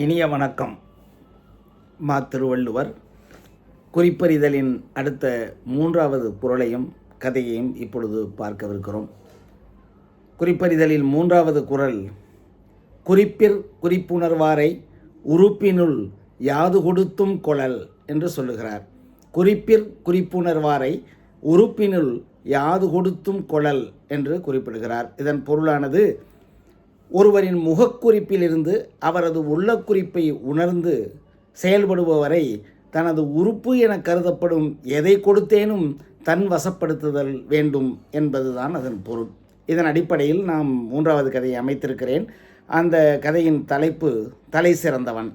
இனிய வணக்கம். திருவள்ளுவர் குறிப்பறிதலின் அடுத்த 3வது குறளையும் கதையையும் இப்பொழுது பார்க்கவிருக்கிறோம். குறிப்பறிதலில் 3வது குறள், குறிப்பிற் குறிப்புணர்வாரை உறுப்பினுள் யாது கொடுத்தும் கொளல் என்று சொல்லுகிறார். குறிப்பிற் குறிப்புணர்வாரை உறுப்பினுள் யாது கொடுத்தும் கொளல் என்று குறிப்பிடுகிறார். இதன் பொருளானது, ஒருவரின் முகக்குறிப்பிலிருந்து அவரது உள்ளக்குறிப்பை உணர்ந்து செயல்படுபவரை தனது உறுப்பு என கருதப்படும் எதை கொடுத்தேனும் தன் வசப்படுத்துதல் வேண்டும் என்பதுதான் அதன் பொருள். இதன் அடிப்படையில் நாம் 3வது கதையை அமைத்திருக்கிறேன். அந்த கதையின் தலைப்பு தலை சிறந்தவன்.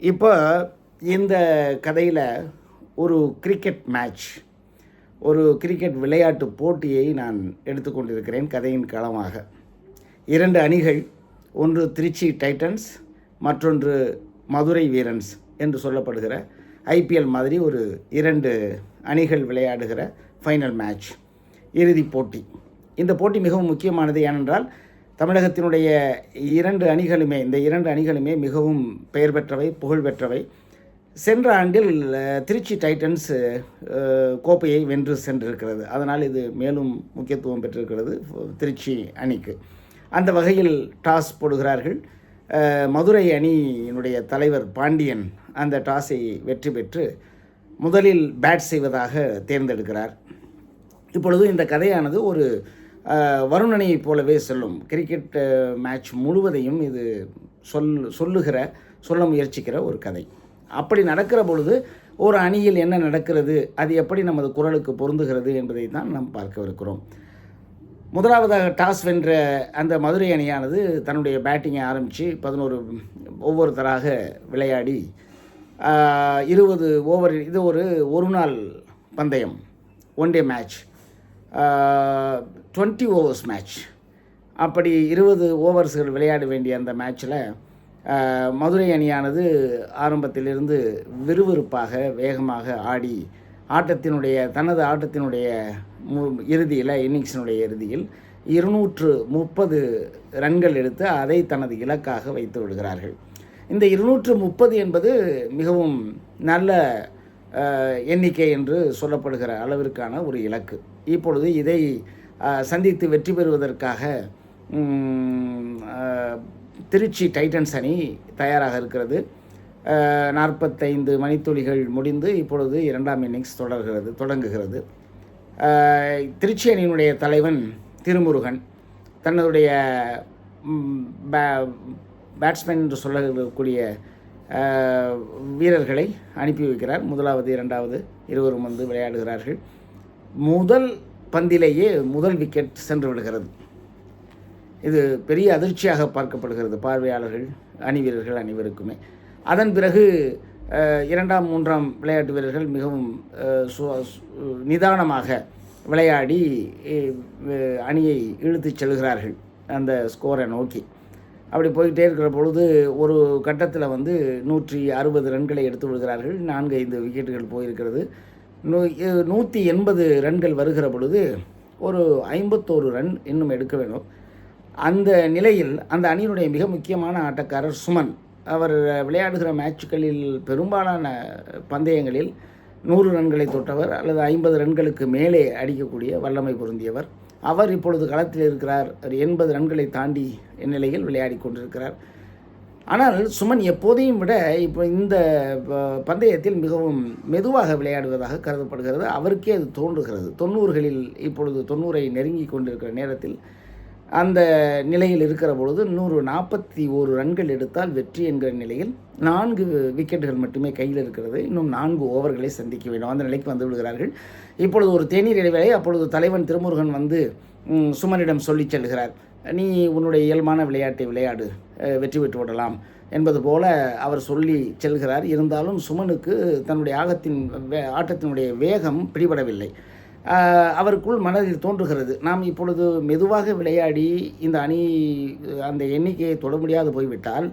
இப்போ இந்த கதையில் ஒரு கிரிக்கெட் மேட்ச், ஒரு கிரிக்கெட் விளையாட்டு போட்டியை நான் எடுத்துக்கொண்டிருக்கிறேன் கதையின் களமாக. 2 அணிகள், ஒன்று திருச்சி டைட்டன்ஸ், மற்றொன்று மதுரை வீரன்ஸ் என்று சொல்லப்படுகிற ஐபிஎல் மாதிரி ஒரு 2 அணிகள் விளையாடுகிற ஃபைனல் மேட்ச், இறுதிப் போட்டி. இந்த போட்டி மிகவும் முக்கியமானது. ஏனென்றால் தமிழகத்தினுடைய 2 அணிகளுமே, இந்த 2 அணிகளுமே மிகவும் பெயர் பெற்றவை, புகழ் பெற்றவை. சென்ற ஆண்டில் திருச்சி டைட்டன்ஸ் கோப்பையை வென்று சென்றிருக்கிறது. அதனால் இது மேலும் முக்கியத்துவம் பெற்றிருக்கிறது திருச்சி அணிக்கு. அந்த வகையில் டாஸ் போடுகிறார்கள். மதுரை அணியினுடைய தலைவர் பாண்டியன் அந்த டாஸை வெற்றி பெற்று முதலில் பேட் செய்வதாக தேர்ந்தெடுக்கிறார். இப்பொழுது இந்த கதையானது ஒரு வருணனையைப் போலவே சொல்லும். கிரிக்கெட் மேட்ச் முழுவதையும் இது சொல்ல முயற்சிக்கிற ஒரு கதை. அப்படி நடக்கிற பொழுது ஒரு அணியில் என்ன நடக்கிறது, அது எப்படி நமது குரலுக்கு பொருந்துகிறது என்பதை தான் நாம் பார்க்கவிருக்கிறோம். முதலாவதாக டாஸ் வென்ற அந்த மதுரை அணியானது தன்னுடைய பேட்டிங்கை ஆரம்பித்து 11 ஒவ்வொருத்தராக விளையாடி 20 ஓவர், இது ஒரு நாள் பந்தயம், one day match, 20 overs match. அப்படி 20 ஓவர்ஸ்கள் விளையாட வேண்டிய அந்த மேட்ச்சில் மதுரை அணியானது ஆரம்பத்திலிருந்து விறுவிறுப்பாக வேகமாக ஆடி தனது ஆட்டத்தினுடைய இறுதியில், இன்னிங்ஸினுடைய இறுதியில் 230 ரன்கள் எடுத்து அதை தனது இலக்காக வைத்து விடுகிறார்கள். இந்த 230 என்பது மிகவும் நல்ல எண்ணிக்கை என்று சொல்லப்படுகிற அளவிற்கான ஒரு இலக்கு. இப்பொழுது இதை சந்தித்து வெற்றி பெறுவதற்காக திருச்சி டைட்டன்ஸ் அணி தயாராக இருக்கிறது. 45 மணித்துளிகள் முடிந்து இப்பொழுது 2ஆம் இன்னிங்ஸ் தொடங்குகிறது. திருச்சி அணியினுடைய தலைவன் திருமுருகன் தன்னுடைய பேட்ஸ்மேன் என்று சொல்லக்கூடிய வீரர்களை அனுப்பி வைக்கிறார். 1வது 2வது இருவரும் வந்து விளையாடுகிறார்கள். முதல் பந்திலேயே முதல் விக்கெட் சென்று விடுகிறது. இது பெரிய அதிர்ச்சியாக பார்க்கப்படுகிறது பார்வையாளர்கள், அணி வீரர்கள் அனைவருக்குமே. அதன் பிறகு 2ஆம் 3ஆம் விளையாட்டு வீரர்கள் மிகவும் நிதானமாக விளையாடி அணியை இழுத்துச் செல்கிறார்கள் அந்த ஸ்கோரை நோக்கி. அப்படி போய்கிட்டே இருக்கிற பொழுது ஒரு கட்டத்தில் 160 ரன்களை எடுத்து விடுகிறார்கள். 4-5 விக்கெட்டுகள் போயிருக்கிறது. 180 ரன்கள் வருகிற பொழுது ஒரு 51 ரன் இன்னும் எடுக்க வேண்டும். அந்த நிலையில் அந்த அணியினுடைய மிக முக்கியமான ஆட்டக்காரர் சுமன், அவர் விளையாடுகிற மேட்சுகளில் பெரும்பாலான பந்தயங்களில் 100 ரன்களை தொட்டவர் அல்லது 50 ரன்களுக்கு மேலே அடிக்கக்கூடிய வல்லமை பொருந்தியவர். அவர் இப்பொழுது களத்தில் இருக்கிறார். 80 ரன்களை தாண்டி நிலையில் விளையாடி கொண்டிருக்கிறார். ஆனால் சுமன் எப்போதையும் விட இப்போ இந்த பந்தயத்தில் மிகவும் மெதுவாக விளையாடுவதாக கருதப்படுகிறது. அவருக்கே அது தோன்றுகிறது. 90களில் இப்பொழுது 90ஐ நெருங்கி கொண்டிருக்கிற நேரத்தில் அந்த நிலையில் இருக்கிற பொழுது 141 ரன்கள் எடுத்தால் வெற்றி என்கிற நிலையில் 4 விக்கெட்டுகள் மட்டுமே கையில் இருக்கிறது. இன்னும் 4 ஓவர்களை சந்திக்க வேண்டும். அந்த நிலைக்கு வந்து விடுகிறார்கள். இப்பொழுது ஒரு தேநீர் இடைவேளை. அப்பொழுது தலைவன் திருமுருகன் வந்து சுமனிடம் சொல்லி செல்கிறார், நீ உன்னுடைய இயல்பான விளையாட்டை விளையாடு, வெற்றி பெற்று விடலாம் என்பது போல அவர் சொல்லி செல்கிறார். இருந்தாலும் சுமனுக்கு தன்னுடைய ஆட்டத்தினுடைய வேகம் பிடிபடவில்லை. அவருக்குள் மனதில் தோன்றுகிறது, நாம் இப்பொழுது மெதுவாக விளையாடி இந்த அணி அந்த எண்ணிக்கையை தொட முடியாது போய்விட்டால்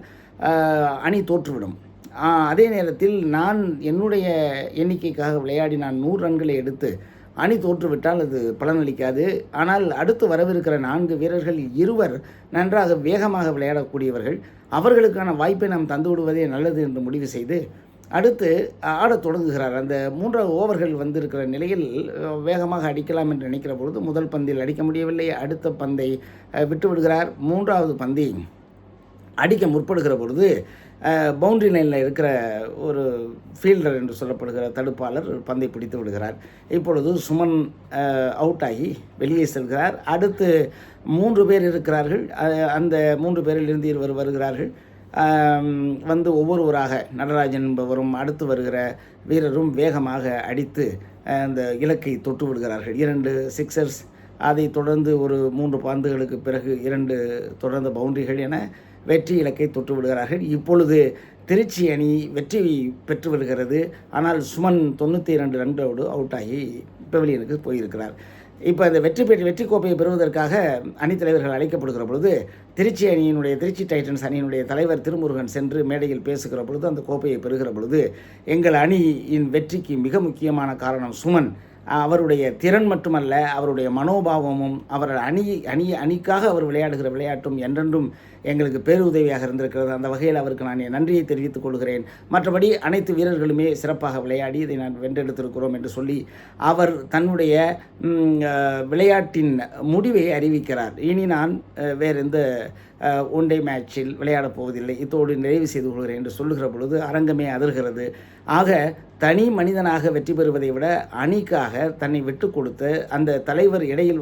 அணி தோற்றுவிடும். அதே நேரத்தில் நான் என்னுடைய எண்ணிக்கைக்காக விளையாடி நான் 100 ரன்களை எடுத்து அணி தோற்றுவிட்டால் அது பலனளிக்காது. ஆனால் அடுத்து வரவிருக்கிற 4 வீரர்கள் 2 நன்றாக வேகமாக விளையாடக்கூடியவர்கள். அவர்களுக்கான வாய்ப்பை நாம் தந்து விடுவதே நல்லது என்று முடிவு செய்து அடுத்து ஆடத் தொடங்குகிறார். அந்த 3 ஓவர்கள் வந்திருக்கிற நிலையில் வேகமாக அடிக்கலாம் என்று நினைக்கிற பொழுது முதல் பந்தில் அடிக்க முடியவில்லை. அடுத்த பந்தை விட்டு விடுகிறார். 3வது பந்தை அடிக்க முற்படுகிற பொழுது பவுண்டரி லைனில் இருக்கிற ஒரு ஃபீல்டர் என்று சொல்லப்படுகிற தடுப்பாளர் பந்தை பிடித்து விடுகிறார். இப்பொழுது சுமன் அவுட் ஆகி வெளியே செல்கிறார். அடுத்து 3 பேர் இருக்கிறார்கள். அந்த 3 பேரில் இருந்து 2 வருகிறார்கள். வந்து ஒவ்வொருவராக நடராஜன் என்பவரும் அடுத்து வருகிற வீரரும் வேகமாக அடித்து அந்த இலக்கை தொட்டு விடுகிறார்கள். 2 சிக்ஸர்ஸ், அதை தொடர்ந்து ஒரு 3 பந்துகளுக்கு பிறகு 2 தொடர்ந்த பவுண்டரிகள் என வெற்றி இலக்கை தொட்டு விடுகிறார்கள். இப்பொழுது திருச்சி அணி வெற்றி பெற்று வருகிறது. ஆனால் சுமன் 92 ரன்னோடு அவுட் ஆகி பெவிலியனுக்கு போயிருக்கிறார். இப்போ இந்த வெற்றி கோப்பையை பெறுவதற்காக அணித்தலைவர்கள் அழைக்கப்படுகிற பொழுது திருச்சி டைட்டன்ஸ் அணியினுடைய தலைவர் திருமுருகன் சென்று மேடையில் பேசுகிற பொழுது அந்த கோப்பையை பெறுகிற பொழுது எங்கள் அணியின் வெற்றிக்கு மிக முக்கியமான காரணம் சுமன். அவருடைய திறன் மட்டுமல்ல, அவருடைய மனோபாவமும் அணிக்காக அவர் விளையாடுகிற விளையாட்டும் என்றென்றும் எங்களுக்கு பேருதவியாக இருந்திருக்கிறது. அந்த வகையில் அவருக்கு நான் என் நன்றியை தெரிவித்துக் கொள்கிறேன். மற்றபடி அனைத்து வீரர்களுமே சிறப்பாக விளையாடி இதை நான் வென்றெடுத்திருக்கிறோம் என்று சொல்லி அவர் தன்னுடைய விளையாட்டின் முடிவை அறிவிக்கிறார். இனி நான் வேறு எந்த ஒன்-டே மேட்சில் விளையாடப் போவதில்லை, இத்தோடு நிறைவு செய்து கொள்கிறேன் என்று சொல்லுகிற பொழுது அரங்கமே அதிர்கிறது. ஆக தனி மனிதனாக வெற்றி பெறுவதை விட அணிக்காக தன்னை விட்டு கொடுத்து அந்த தலைவர் இடையில்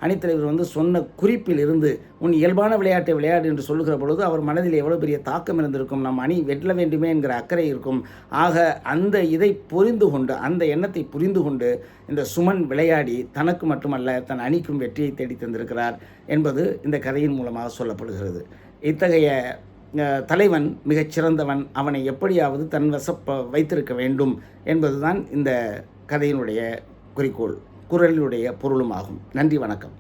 அணித்தலைவர் சொன்ன குறிப்பில் இருந்து உன் இயல்பான விளையாட்டை விளையாடு என்று சொல்லுகிற பொழுது அவர் மனதில் எவ்வளோ பெரிய தாக்கம் இருந்திருக்கும். நம் அணி வெல்ல வேண்டுமே என்கிற அக்கறை இருக்கும். ஆக அந்த இதை புரிந்து கொண்டு, அந்த எண்ணத்தை புரிந்து கொண்டு இந்த சுமன் விளையாடி தனக்கு மட்டுமல்ல தன் அணிக்கும் வெற்றியை தேடி தந்திருக்கிறார் என்பது இந்த கதையின் மூலமாக சொல்லப்படுகிறது. இத்தகைய தலைவன் மிகச்சிறந்தவன், அவனை எப்படியாவது தன் வசப்ப வைத்திருக்க வேண்டும் என்பதுதான் இந்த கதையினுடைய குறிக்கோள், குரலினுடைய பொருளும் ஆகும். நன்றி, வணக்கம்.